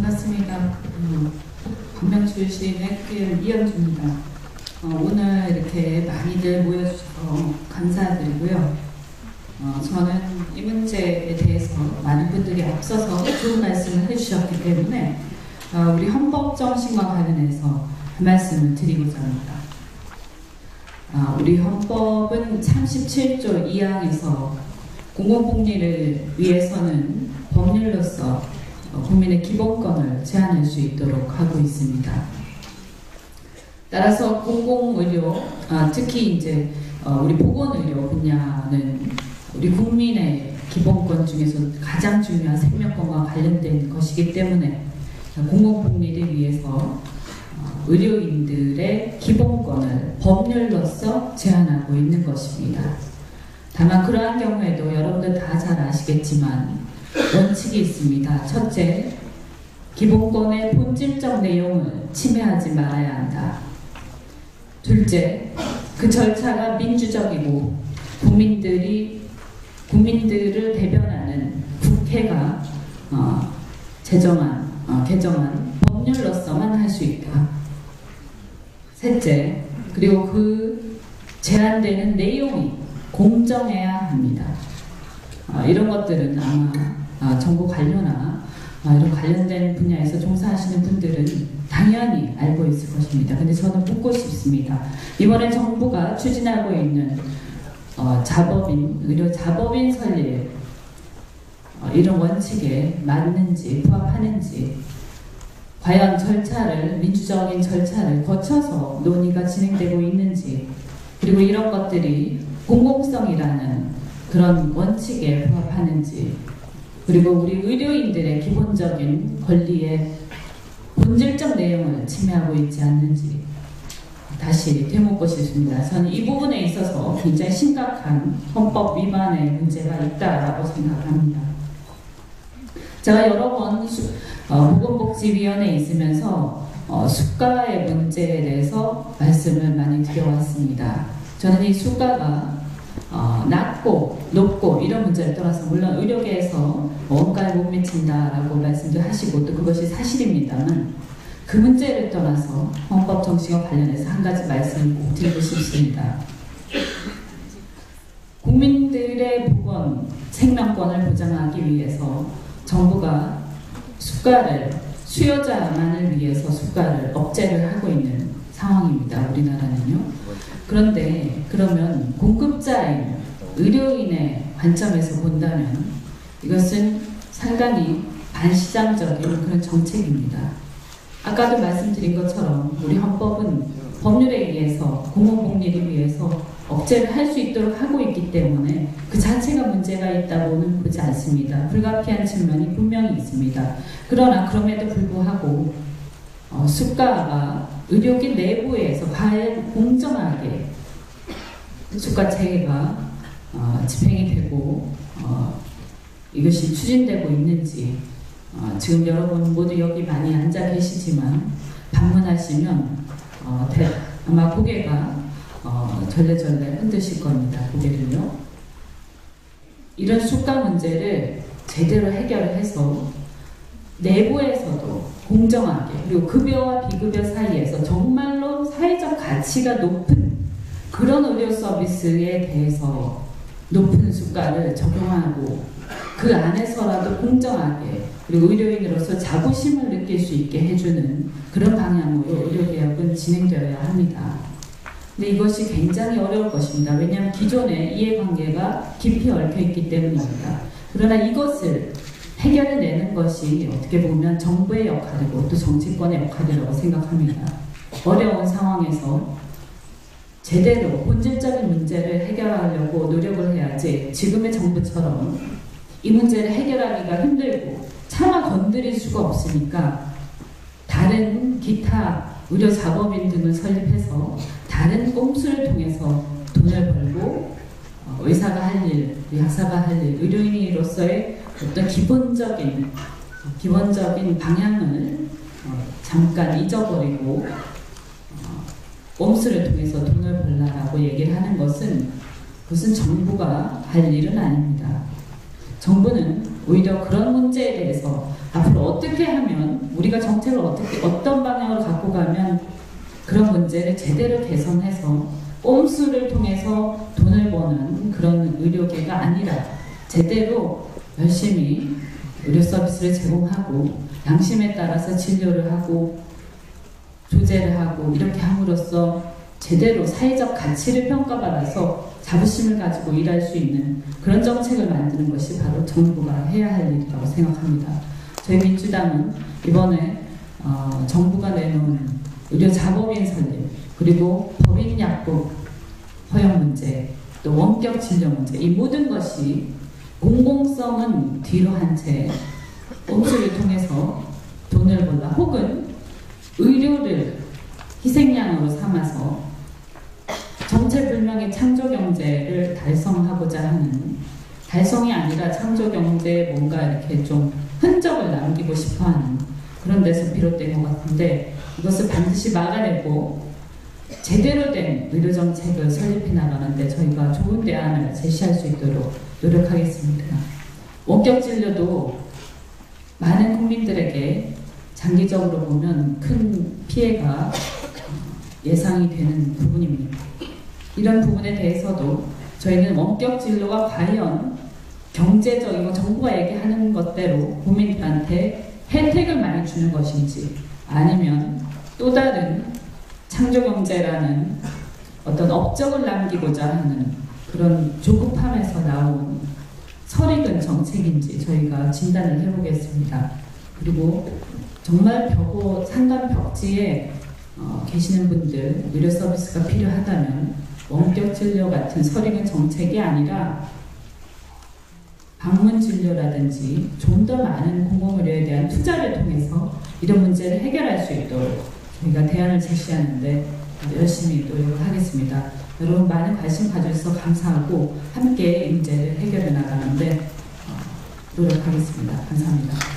반갑습니다. 광명출 시의 PM 이영주입니다. 오늘 이렇게 많이들 모여주셔서 감사드리고요. 저는 이 문제에 대해서 많은 분들이 앞서서 좋은 말씀을 해주셨기 때문에 우리 헌법 정신과 관련해서 한 말씀을 드리고자 합니다. 우리 헌법은 37조 2항에서 공공복리를 위해서는 법률로서 국민의 기본권을 제한할 수 있도록 하고 있습니다. 따라서 공공의료, 특히 이제 우리 보건의료 분야는 우리 국민의 기본권 중에서 가장 중요한 생명권과 관련된 것이기 때문에 공공복리를 위해서 의료인들의 기본권을 법률로서 제한하고 있는 것입니다. 다만 그러한 경우에도 여러분들 다 잘 아시겠지만 원칙이 있습니다. 첫째, 기본권의 본질적 내용을 침해하지 말아야 한다. 둘째, 그 절차가 민주적이고 국민들을 대변하는 국회가 개정한 법률로서만 할 수 있다. 셋째, 그리고 그 제한되는 내용이 공정해야 합니다. 이런 것들은 아마 정보 관료나 이런 관련된 분야에서 종사하시는 분들은 당연히 알고 있을 것입니다. 근데 저는 묻고 싶습니다. 이번에 정부가 추진하고 있는 의료 자법인 설립 이런 원칙에 맞는지 부합하는지, 과연 민주적인 절차를 거쳐서 논의가 진행되고 있는지, 그리고 이런 것들이 공공성이라는 그런 원칙에 부합하는지, 그리고 우리 의료인들의 기본적인 권리의 본질적 내용을 침해하고 있지 않는지 다시 되묻고 싶습니다. 저는 이 부분에 있어서 굉장히 심각한 헌법 위반의 문제가 있다라고 생각합니다. 제가 여러 번 보건복지위원회에 있으면서 수가의 문제에 대해서 말씀을 많이 드려왔습니다. 저는 이 수가가 낮고 높고 이런 문제를 떠나서, 물론 의료계에서 원가에 못 미친다라고 말씀도 하시고 또 그것이 사실입니다만, 그 문제를 떠나서 헌법 정신과 관련해서 한 가지 말씀을 꼭 드리고 싶습니다. 국민들의 보건, 생명권을 보장하기 위해서 정부가 수요자만을 위해서 수가를 억제를 하고 있는 상황입니다. 우리나라는요. 그런데 그러면 공급자인 의료인의 관점에서 본다면 이것은 상당히 반시장적인 그런 정책입니다. 아까도 말씀드린 것처럼 우리 헌법은 법률에 의해서 공공복리를 위해서 억제를 할 수 있도록 하고 있기 때문에 그 자체가 문제가 있다고는 보지 않습니다. 불가피한 측면이 분명히 있습니다. 그러나 그럼에도 불구하고 수가가 의료계 내부에서 과연 공정하게 수가 체계가 집행이 되고 이것이 추진되고 있는지, 지금 여러분 모두 여기 많이 앉아 계시지만 방문하시면 아마 고개가 절레절레 흔드실 겁니다. 고개를요. 이런 수가 문제를 제대로 해결을 해서 내부에서도 공정하게, 그리고 급여와 비급여 사이에서 정말로 사회적 가치가 높은 그런 의료 서비스에 대해서 높은 수가를 적용하고 그 안에서라도 공정하게, 그리고 의료인으로서 자부심을 느낄 수 있게 해주는 그런 방향으로 의료개혁은 진행되어야 합니다. 근데 이것이 굉장히 어려울 것입니다. 왜냐하면 기존의 이해관계가 깊이 얽혀있기 때문입니다. 그러나 이것을 해결해내는 것이 어떻게 보면 정부의 역할이고 또 정치권의 역할이라고 생각합니다. 어려운 상황에서 제대로 본질적인 문제를 해결하려고 노력을 해야지, 지금의 정부처럼 이 문제를 해결하기가 힘들고 차마 건드릴 수가 없으니까 다른 기타 의료 자법인 등을 설립해서 다른 꼼수를 통해서 돈을 벌고 의사가 할 일, 약사가 할 일, 의료인으로서의 어떤 기본적인 방향을 잠깐 잊어버리고 꼼수를 통해서 돈을 벌라라고 얘기를 하는 것은 무슨 정부가 할 일은 아닙니다. 정부는 오히려 그런 문제에 대해서 앞으로 어떻게 하면 우리 우리가 정책을 어떤 방향으로 갖고 가면 그런 문제를 제대로 개선해서 꼼수를 통해서 돈을 버는 그런 의료계가 아니라 제대로 열심히 의료 서비스를 제공하고 양심에 따라서 진료를 하고 조제를 하고 이렇게 함으로써 제대로 사회적 가치를 평가받아서 자부심을 가지고 일할 수 있는 그런 정책을 만드는 것이 바로 정부가 해야 할 일이라고 생각합니다. 저희 민주당은 이번에 정부가 내놓은 의료자법인 설립, 그리고 법인약국 허용 문제, 또 원격 진료 문제, 이 모든 것이 공공성은 뒤로 한 채 꼼수를 통해서 돈을 벌라 혹은 의료를 희생양으로 삼아서 정체불명의 창조경제를 달성하고자 하는, 달성이 아니라 창조경제에 뭔가 이렇게 좀 흔적을 남기고 싶어하는 그런 데서 비롯된 것 같은데, 이것을 반드시 막아내고 제대로 된 의료정책을 설립해 나가는데 저희가 좋은 대안을 제시할 수 있도록 노력하겠습니다. 원격 진료도 많은 국민들에게 장기적으로 보면 큰 피해가 예상이 되는 부분입니다. 이런 부분에 대해서도 저희는 원격 진료가 과연 경제적이고 정부가 얘기하는 것대로 국민들한테 혜택을 많이 주는 것인지, 아니면 또 다른 창조경제라는 어떤 업적을 남기고자 하는 그런 조급함에서 나온 설익은 정책인지 저희가 진단을 해보겠습니다. 그리고 정말 상담 벽지에 계시는 분들, 의료 서비스가 필요하다면 원격 진료 같은 설익은 정책이 아니라 방문 진료라든지 좀 더 많은 공공의료에 대한 투자를 통해서 이런 문제를 해결할 수 있도록 저희가 대안을 제시하는데 열심히 노력을 하겠습니다. 여러분 많은 관심 가져주셔서 감사하고 함께 이 문제를 해결해 나가는데 노력하겠습니다. 감사합니다.